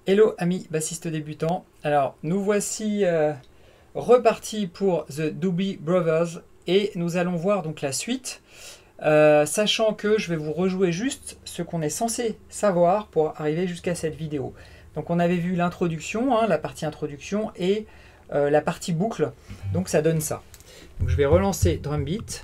Hello amis bassistes débutants, alors nous voici repartis pour The Doobie Brothers et nous allons voir donc la suite, sachant que je vais vous rejouer juste ce qu'on est censé savoir pour arriver jusqu'à cette vidéo. Donc on avait vu l'introduction, la partie introduction et la partie boucle, donc ça donne ça. Donc je vais relancer drum beat.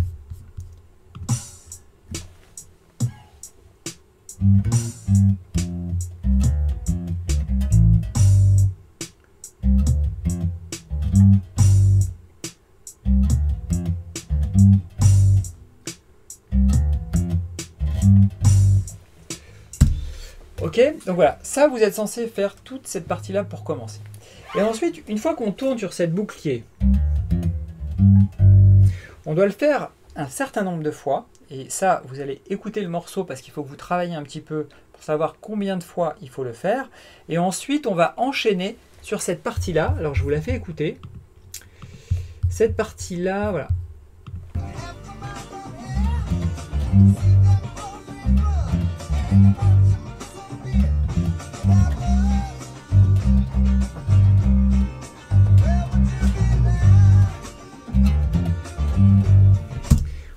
Ok, donc voilà, ça vous êtes censé faire toute cette partie-là pour commencer. Et ensuite, une fois qu'on tourne sur cette boucle qui est, on doit le faire un certain nombre de fois. Et ça, vous allez écouter le morceau parce qu'il faut que vous travaillez un petit peu pour savoir combien de fois il faut le faire. Et ensuite, on va enchaîner sur cette partie-là. Alors, je vous la fais écouter. Cette partie-là, voilà.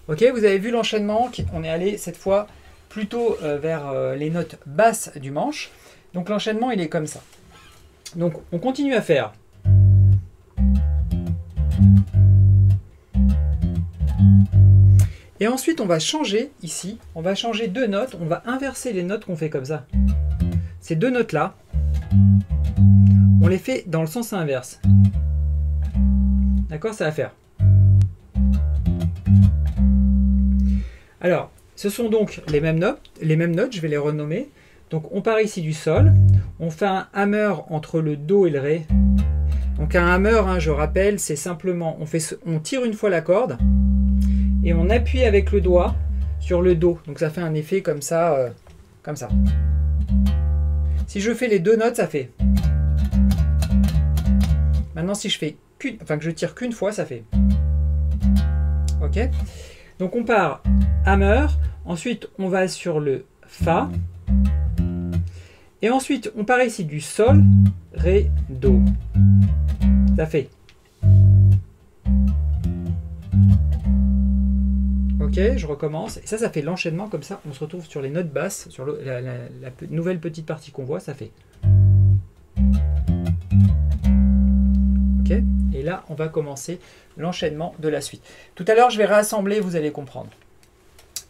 Ok, vous avez vu l'enchaînement, on est allé cette fois plutôt vers les notes basses du manche. Donc l'enchaînement il est comme ça. Donc on continue à faire. Et ensuite on va changer ici, on va changer deux notes, on va inverser les notes qu'on fait comme ça. Ces deux notes là, on les fait dans le sens inverse. D'accord, ça va faire. Alors, ce sont donc les mêmes notes, je vais les renommer. Donc on part ici du sol, on fait un hammer entre le do et le ré. Donc un hammer, je rappelle, c'est simplement, on tire une fois la corde et on appuie avec le doigt sur le do. Donc ça fait un effet comme ça, comme ça. Si je fais les deux notes, ça fait. Maintenant si je fais que je tire qu'une fois, ça fait. Ok ? Donc on part hammer, ensuite on va sur le fa, et ensuite on part ici du sol, ré, do. Ça fait. Ok, je recommence. Et ça fait l'enchaînement comme ça. On se retrouve sur les notes basses, sur la nouvelle petite partie qu'on voit, ça fait. Ok, et là on va commencer l'enchaînement de la suite. Tout à l'heure je vais réassembler, vous allez comprendre.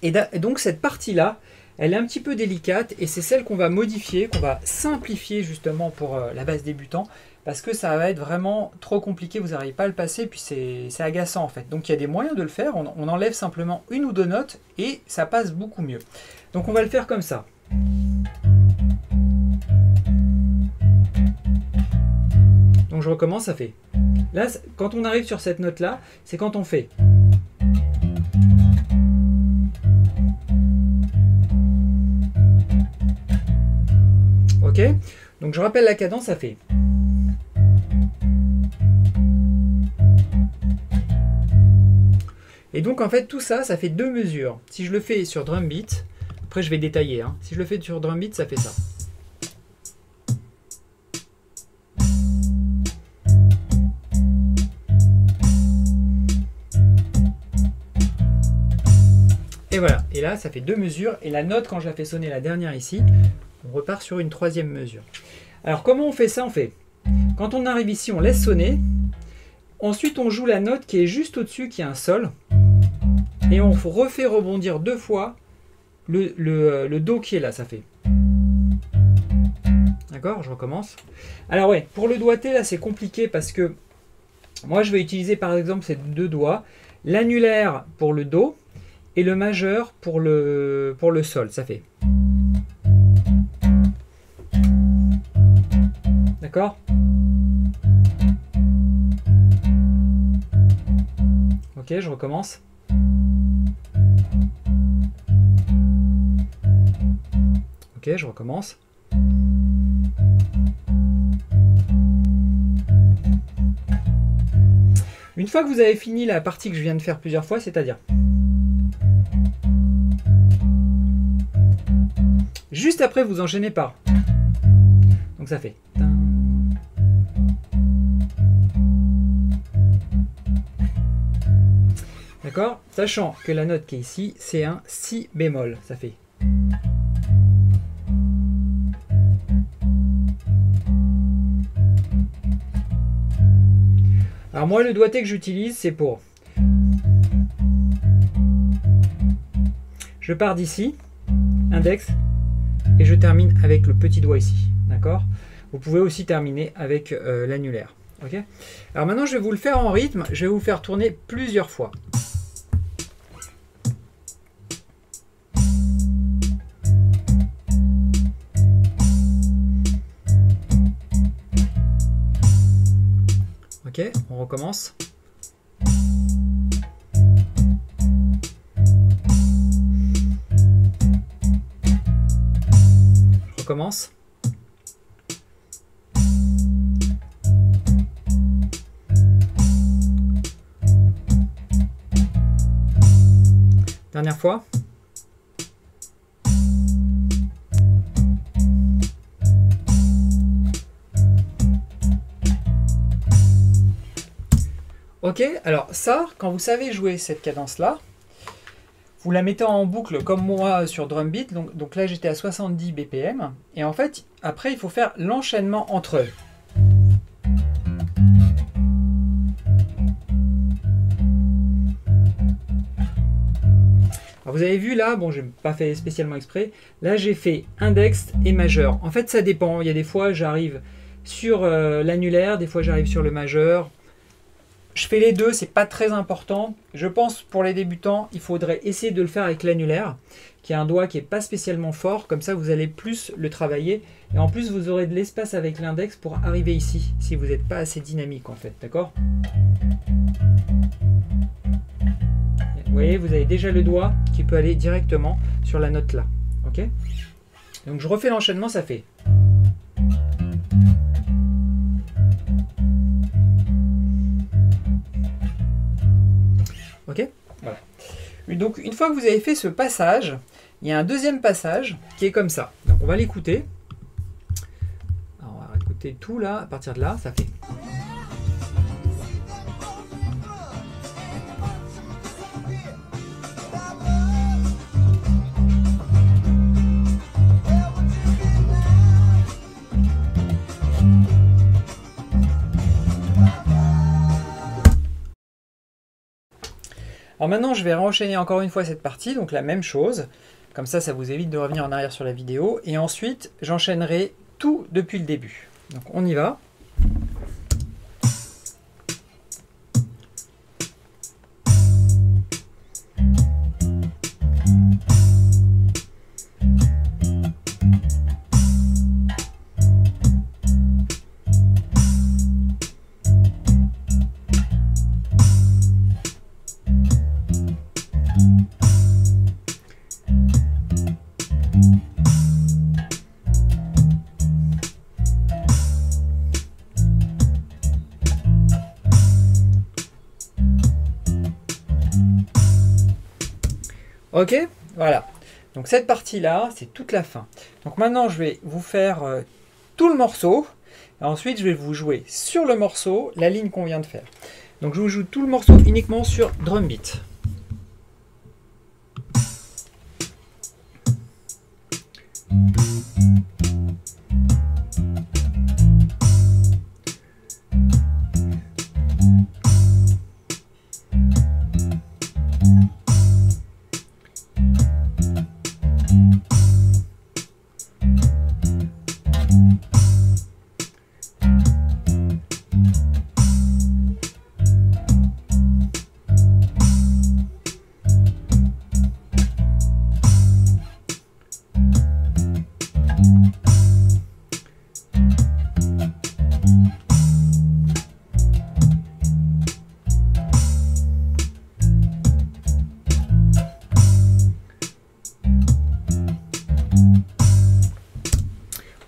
Et donc cette partie-là, elle est un petit peu délicate et c'est celle qu'on va modifier, qu'on va simplifier justement pour la basse débutant parce que ça va être vraiment trop compliqué, vous n'arrivez pas à le passer puis c'est agaçant en fait. Donc il y a des moyens de le faire, on enlève simplement une ou deux notes et ça passe beaucoup mieux. Donc on va le faire comme ça. Donc je recommence, ça fait. Là, quand on arrive sur cette note-là, c'est quand on fait. Ok, donc je rappelle la cadence, ça fait. Et donc en fait tout ça, ça fait deux mesures. Si je le fais sur drum beat, après je vais détailler, si je le fais sur drum beat, ça fait ça. Et voilà, et là ça fait deux mesures, et la note quand je la fais sonner la dernière ici, on repart sur une troisième mesure. Alors comment on fait ça? On fait, quand on arrive ici, on laisse sonner. Ensuite, on joue la note qui est juste au-dessus, qui est un sol. Et on refait rebondir deux fois le do qui est là, ça fait. D'accord, je recommence. Alors ouais, pour le doigté, là, c'est compliqué parce que moi, je vais utiliser par exemple ces deux doigts. L'annulaire pour le do et le majeur pour le sol, ça fait. D'accord? Ok, je recommence. Ok, je recommence. Une fois que vous avez fini la partie que je viens de faire plusieurs fois, c'est-à-dire juste après vous enchaînez par. Donc ça fait. D'accord? Sachant que la note qui est ici, c'est un si bémol. Ça fait. Alors moi, le doigté que j'utilise, c'est pour... Je pars d'ici, index, et je termine avec le petit doigt ici. D'accord? Vous pouvez aussi terminer avec l'annulaire. Ok? Alors maintenant, je vais vous le faire en rythme. Je vais vous le faire tourner plusieurs fois. Ok, on recommence. Je recommence. Dernière fois. Ok, alors ça, quand vous savez jouer cette cadence-là, vous la mettez en boucle comme moi sur drum beat. Donc là, j'étais à 70 BPM. Et en fait, après, il faut faire l'enchaînement entre eux. Alors vous avez vu là, bon, je n'ai pas fait spécialement exprès. Là, j'ai fait index et majeur. En fait, ça dépend. Il y a des fois, j'arrive sur l'annulaire, des fois, j'arrive sur le majeur. Je fais les deux, c'est pas très important. Je pense pour les débutants, il faudrait essayer de le faire avec l'annulaire, qui est un doigt qui n'est pas spécialement fort. Comme ça, vous allez plus le travailler. Et en plus, vous aurez de l'espace avec l'index pour arriver ici, si vous n'êtes pas assez dynamique en fait. D'accord? Vous voyez, vous avez déjà le doigt qui peut aller directement sur la note là. Ok? Donc je refais l'enchaînement, ça fait... Ok, voilà. Donc une fois que vous avez fait ce passage, il y a un deuxième passage qui est comme ça. Donc on va l'écouter. On va écouter tout là, à partir de là, ça fait... Alors maintenant, je vais enchaîner encore une fois cette partie, donc la même chose. Comme ça, ça vous évite de revenir en arrière sur la vidéo. Et ensuite, j'enchaînerai tout depuis le début. Donc on y va. Ok, voilà. Donc cette partie-là, c'est toute la fin. Donc maintenant, je vais vous faire tout le morceau. Et ensuite, je vais vous jouer sur le morceau la ligne qu'on vient de faire. Donc je vous joue tout le morceau uniquement sur drum beat.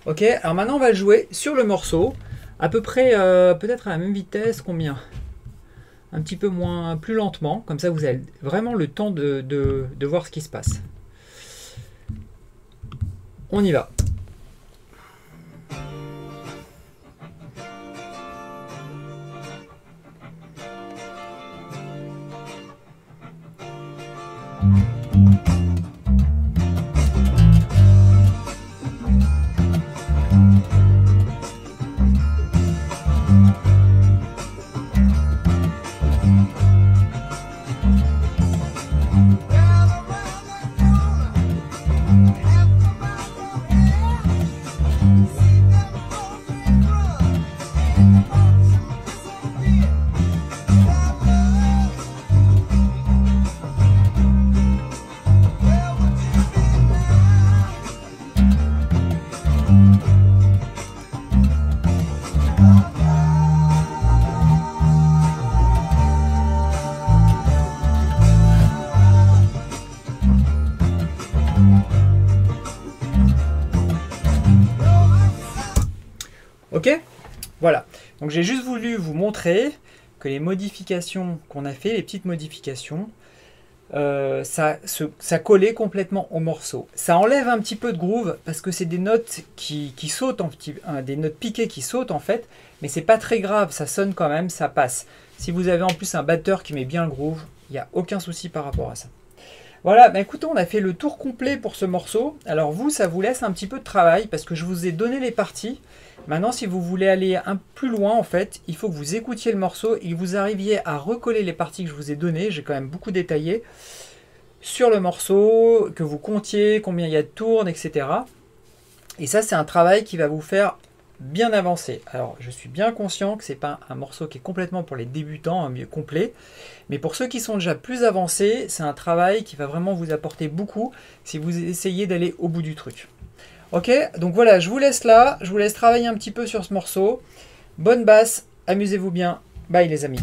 Ok, alors maintenant on va jouer sur le morceau, à peu près, peut-être à la même vitesse, combien? Un petit peu moins, plus lentement, comme ça vous avez vraiment le temps de voir ce qui se passe. On y va. Ok? Voilà. Donc j'ai juste voulu vous montrer que les modifications qu'on a fait, les petites modifications, ça collait complètement au morceau. Ça enlève un petit peu de groove parce que c'est des notes qui sautent, des notes piquées qui sautent en fait, mais c'est pas très grave, ça sonne quand même, ça passe. Si vous avez en plus un batteur qui met bien le groove, il n'y a aucun souci par rapport à ça. Voilà, bah écoutez, on a fait le tour complet pour ce morceau. Alors vous, ça vous laisse un petit peu de travail parce que je vous ai donné les parties. Maintenant, si vous voulez aller un peu plus loin, en fait, il faut que vous écoutiez le morceau et que vous arriviez à recoller les parties que je vous ai données. J'ai quand même beaucoup détaillé sur le morceau, que vous comptiez combien il y a de tournes, etc. Et ça, c'est un travail qui va vous faire bien avancer. Alors, je suis bien conscient que ce n'est pas un morceau qui est complètement pour les débutants, un mieux complet. Mais pour ceux qui sont déjà plus avancés, c'est un travail qui va vraiment vous apporter beaucoup si vous essayez d'aller au bout du truc. Ok, donc voilà, je vous laisse là, je vous laisse travailler un petit peu sur ce morceau. Bonne basse, amusez-vous bien, bye les amis.